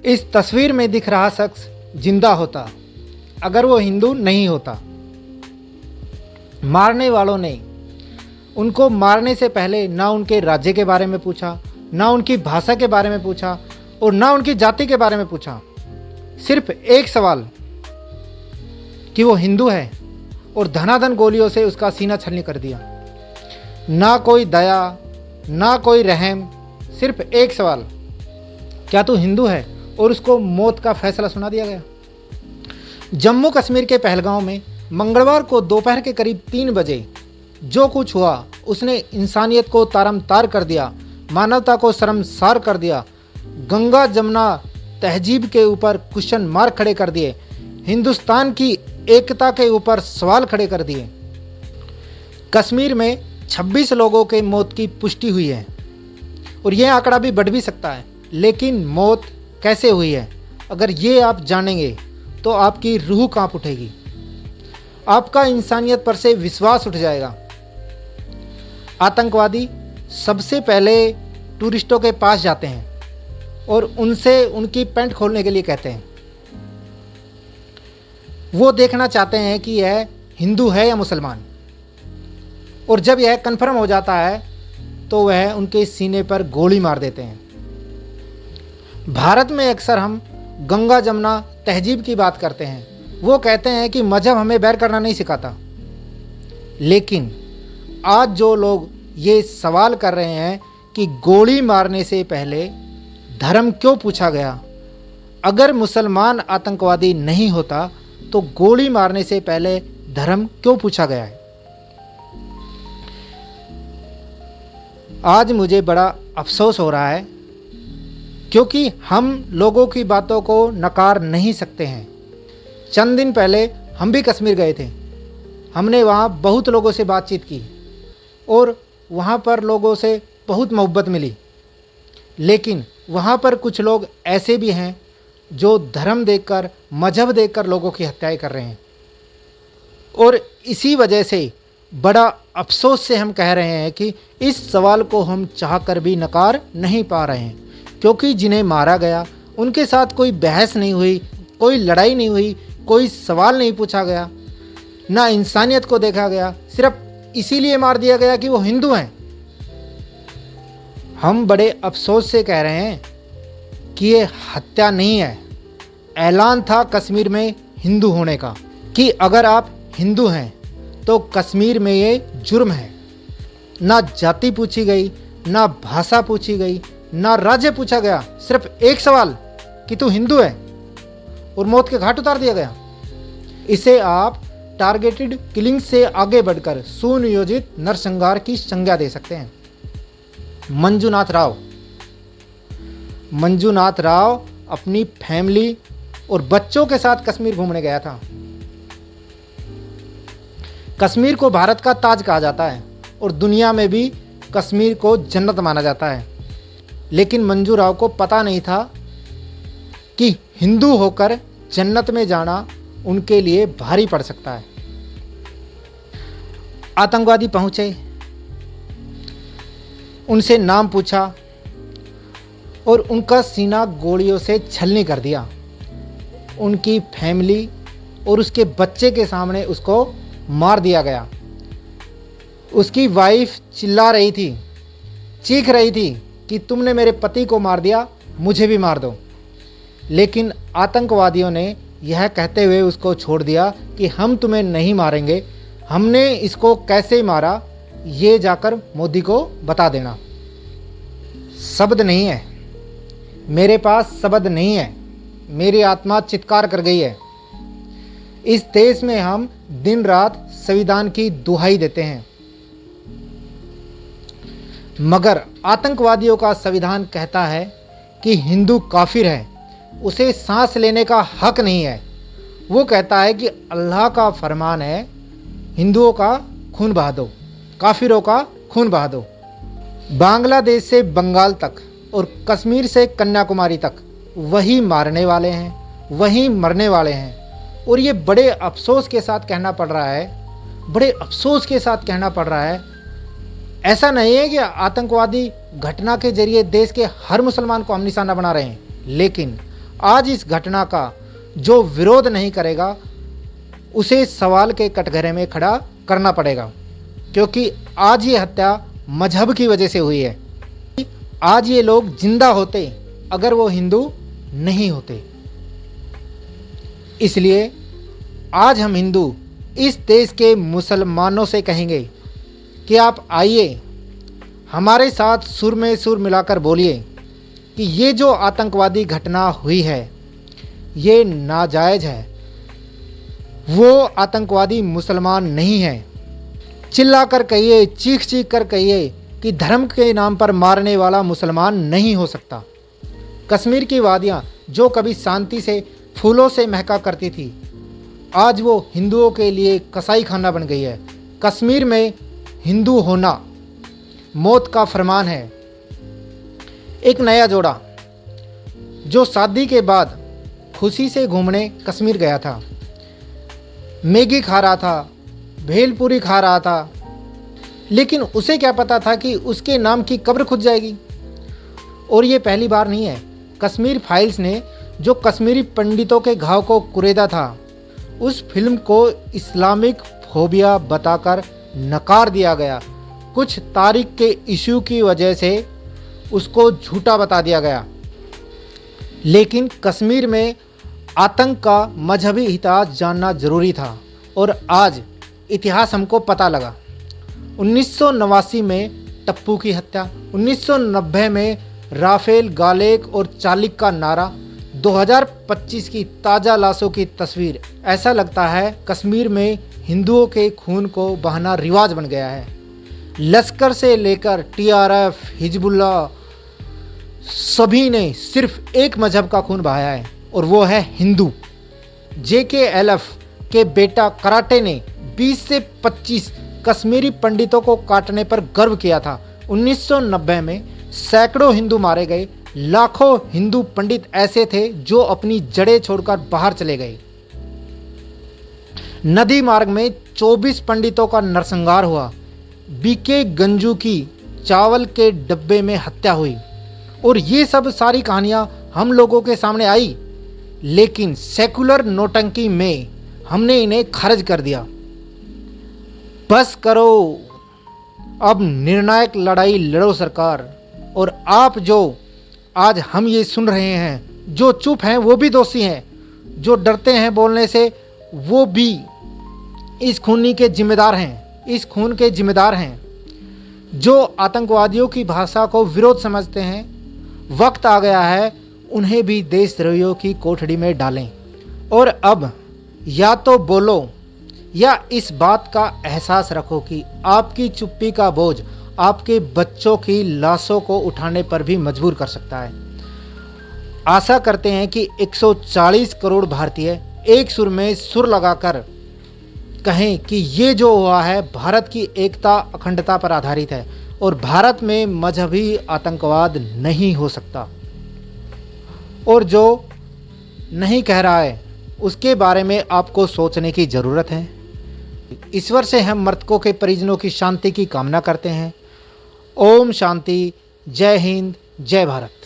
इस तस्वीर में दिख रहा शख्स जिंदा होता अगर वो हिंदू नहीं होता। मारने वालों ने उनको मारने से पहले ना उनके राज्य के बारे में पूछा, ना उनकी भाषा के बारे में पूछा और ना उनकी जाति के बारे में पूछा। सिर्फ एक सवाल कि वो हिंदू है और धनाधन गोलियों से उसका सीना छलनी कर दिया। ना कोई दया, ना कोई रहम, सिर्फ एक सवाल, क्या तू हिंदू है? और उसको मौत का फैसला सुना दिया गया। जम्मू कश्मीर के पहलगांव में मंगलवार को दोपहर के करीब 3 बजे जो कुछ हुआ उसने इंसानियत को तारमतार कर दिया, मानवता को शर्मसार कर दिया, गंगा जमुना तहजीब के ऊपर क्वेश्चन मार्क खड़े कर दिए, हिंदुस्तान की एकता के ऊपर सवाल खड़े कर दिए। कश्मीर में 26 लोगों के मौत की पुष्टि हुई है और यह आंकड़ा भी बढ़ भी सकता है, लेकिन मौत कैसे हुई है अगर ये आप जानेंगे तो आपकी रूह कांप उठेगी, आपका इंसानियत पर से विश्वास उठ जाएगा। आतंकवादी सबसे पहले टूरिस्टों के पास जाते हैं और उनसे उनकी पैंट खोलने के लिए कहते हैं। वो देखना चाहते हैं कि यह हिंदू है या मुसलमान, और जब यह कन्फर्म हो जाता है तो वह उनके सीने पर गोली मार देते हैं। भारत में अक्सर हम गंगा जमुना तहजीब की बात करते हैं। वो कहते हैं कि मजहब हमें बैर करना नहीं सिखाता, लेकिन आज जो लोग ये सवाल कर रहे हैं कि गोली मारने से पहले धर्म क्यों पूछा गया, अगर मुसलमान आतंकवादी नहीं होता तो गोली मारने से पहले धर्म क्यों पूछा गया है। आज मुझे बड़ा अफसोस हो रहा है क्योंकि हम लोगों की बातों को नकार नहीं सकते हैं। चंद दिन पहले हम भी कश्मीर गए थे। हमने वहाँ बहुत लोगों से बातचीत की और वहाँ पर लोगों से बहुत मोहब्बत मिली, लेकिन वहाँ पर कुछ लोग ऐसे भी हैं जो धर्म देखकर, मजहब देखकर लोगों की हत्याएं कर रहे हैं। और इसी वजह से बड़ा अफसोस से हम कह रहे हैं कि इस सवाल को हम चाहकर भी नकार नहीं पा रहे हैं, क्योंकि जिन्हें मारा गया उनके साथ कोई बहस नहीं हुई, कोई लड़ाई नहीं हुई, कोई सवाल नहीं पूछा गया, ना इंसानियत को देखा गया, सिर्फ इसीलिए मार दिया गया कि वो हिंदू हैं। हम बड़े अफसोस से कह रहे हैं कि ये हत्या नहीं है, ऐलान था कश्मीर में हिंदू होने का कि अगर आप हिंदू हैं तो कश्मीर में ये जुर्म है। ना जाति पूछी गई, ना भाषा पूछी गई, ना राज्य पूछा गया, सिर्फ एक सवाल कि तू हिंदू है, और मौत के घाट उतार दिया गया। इसे आप टारगेटेड किलिंग से आगे बढ़कर सुनियोजित नरसंहार की संज्ञा दे सकते हैं। मंजूनाथ राव अपनी फैमिली और बच्चों के साथ कश्मीर घूमने गया था। कश्मीर को भारत का ताज कहा जाता है और दुनिया में भी कश्मीर को जन्नत माना जाता है, लेकिन मंजू राव को पता नहीं था कि हिंदू होकर जन्नत में जाना उनके लिए भारी पड़ सकता है। आतंकवादी पहुंचे, उनसे नाम पूछा और उनका सीना गोलियों से छलनी कर दिया। उनकी फैमिली और उसके बच्चे के सामने उसको मार दिया गया। उसकी वाइफ चिल्ला रही थी, चीख रही थी कि तुमने मेरे पति को मार दिया, मुझे भी मार दो। लेकिन आतंकवादियों ने यह कहते हुए उसको छोड़ दिया कि हम तुम्हें नहीं मारेंगे, हमने इसको कैसे मारा ये जाकर मोदी को बता देना। शब्द नहीं है, मेरे पास शब्द नहीं है, मेरी आत्मा चित्कार कर गई है। इस देश में हम दिन रात संविधान की दुहाई देते हैं, मगर आतंकवादियों का संविधान कहता है कि हिंदू काफिर है, उसे सांस लेने का हक नहीं है। वो कहता है कि अल्लाह का फरमान है, हिंदुओं का खून बहा दो, काफिरों का खून बहा दो। बांग्लादेश से बंगाल तक और कश्मीर से कन्याकुमारी तक वही मारने वाले हैं, वही मरने वाले हैं। और ये बड़े अफसोस के साथ कहना पड़ रहा है, बड़े अफसोस के साथ कहना पड़ रहा है। ऐसा नहीं है कि आतंकवादी घटना के जरिए देश के हर मुसलमान को हम निशाना बना रहे हैं, लेकिन आज इस घटना का जो विरोध नहीं करेगा उसे सवाल के कटघरे में खड़ा करना पड़ेगा, क्योंकि आज ये हत्या मजहब की वजह से हुई है। आज ये लोग जिंदा होते अगर वो हिंदू नहीं होते। इसलिए आज हम हिंदू इस देश के मुसलमानों से कहेंगे कि आप आइए, हमारे साथ सुर में सुर मिलाकर बोलिए कि ये जो आतंकवादी घटना हुई है ये नाजायज़ है। वो आतंकवादी मुसलमान नहीं है। चिल्लाकर कहिए, चीख चीख कर कहिए कि धर्म के नाम पर मारने वाला मुसलमान नहीं हो सकता। कश्मीर की वादियाँ जो कभी शांति से फूलों से महका करती थी, आज वो हिंदुओं के लिए कसाई खाना बन गई है। कश्मीर में हिंदू होना मौत का फरमान है। एक नया जोड़ा जो शादी के बाद खुशी से घूमने कश्मीर गया था, मैगी खा रहा था, भेलपूरी खा रहा था, लेकिन उसे क्या पता था कि उसके नाम की कब्र खुद जाएगी। और ये पहली बार नहीं है। कश्मीर फाइल्स ने जो कश्मीरी पंडितों के घाव को कुरेदा था, उस फिल्म को इस्लामिक फोबिया बताकर नकार दिया गया। कुछ तारीख के इशू की वजह से उसको झूठा बता दिया गया। लेकिन कश्मीर में आतंक का मजहबी इतिहास जानना जरूरी था और आज इतिहास हमको पता लगा। 1989 में टप्पू की हत्या, 1990 में राफेल, गालेक और चालिक का नारा, 2025 की ताज़ा लाशों की तस्वीर। ऐसा लगता है कश्मीर में हिंदुओं के खून को बहाना रिवाज बन गया है। लश्कर से लेकर TRF, हिजबुल्लाह, सभी ने सिर्फ एक मजहब का खून बहाया है और वो है हिंदू। JKLF के बेटा कराटे ने 20 से 25 कश्मीरी पंडितों को काटने पर गर्व किया था। 1990 में सैकड़ों हिंदू मारे गए। लाखों हिंदू पंडित ऐसे थे जो अपनी जड़ें छोड़कर बाहर चले गए। नदी मार्ग में 24 पंडितों का नरसंहार हुआ। BK गंजू की चावल के डब्बे में हत्या हुई। और ये सब सारी कहानियां हम लोगों के सामने आई, लेकिन सेकुलर नौटंकी में हमने इन्हें खारिज कर दिया। बस करो, अब निर्णायक लड़ाई लड़ो सरकार। और आप जो आज हम ये सुन रहे हैं, जो चुप हैं वो भी दोषी हैं, जो डरते हैं बोलने से वो भी इस खूनी के जिम्मेदार हैं, इस खून के जिम्मेदार हैं। जो आतंकवादियों की भाषा को विरोध समझते हैं, वक्त आ गया है उन्हें भी देशद्रोहियों की कोठड़ी में डालें। और अब या तो बोलो या इस बात का एहसास रखो कि आपकी चुप्पी का बोझ आपके बच्चों की लाशों को उठाने पर भी मजबूर कर सकता है। आशा करते हैं कि 140 करोड़ भारतीय एक सुर में सुर लगाकर कहें कि ये जो हुआ है भारत की एकता, अखंडता पर आधारित है और भारत में मजहबी आतंकवाद नहीं हो सकता। और जो नहीं कह रहा है उसके बारे में आपको सोचने की ज़रूरत है। ईश्वर से हम मृतकों के परिजनों की शांति की कामना करते हैं। ओम शांति। जय हिंद, जय भारत।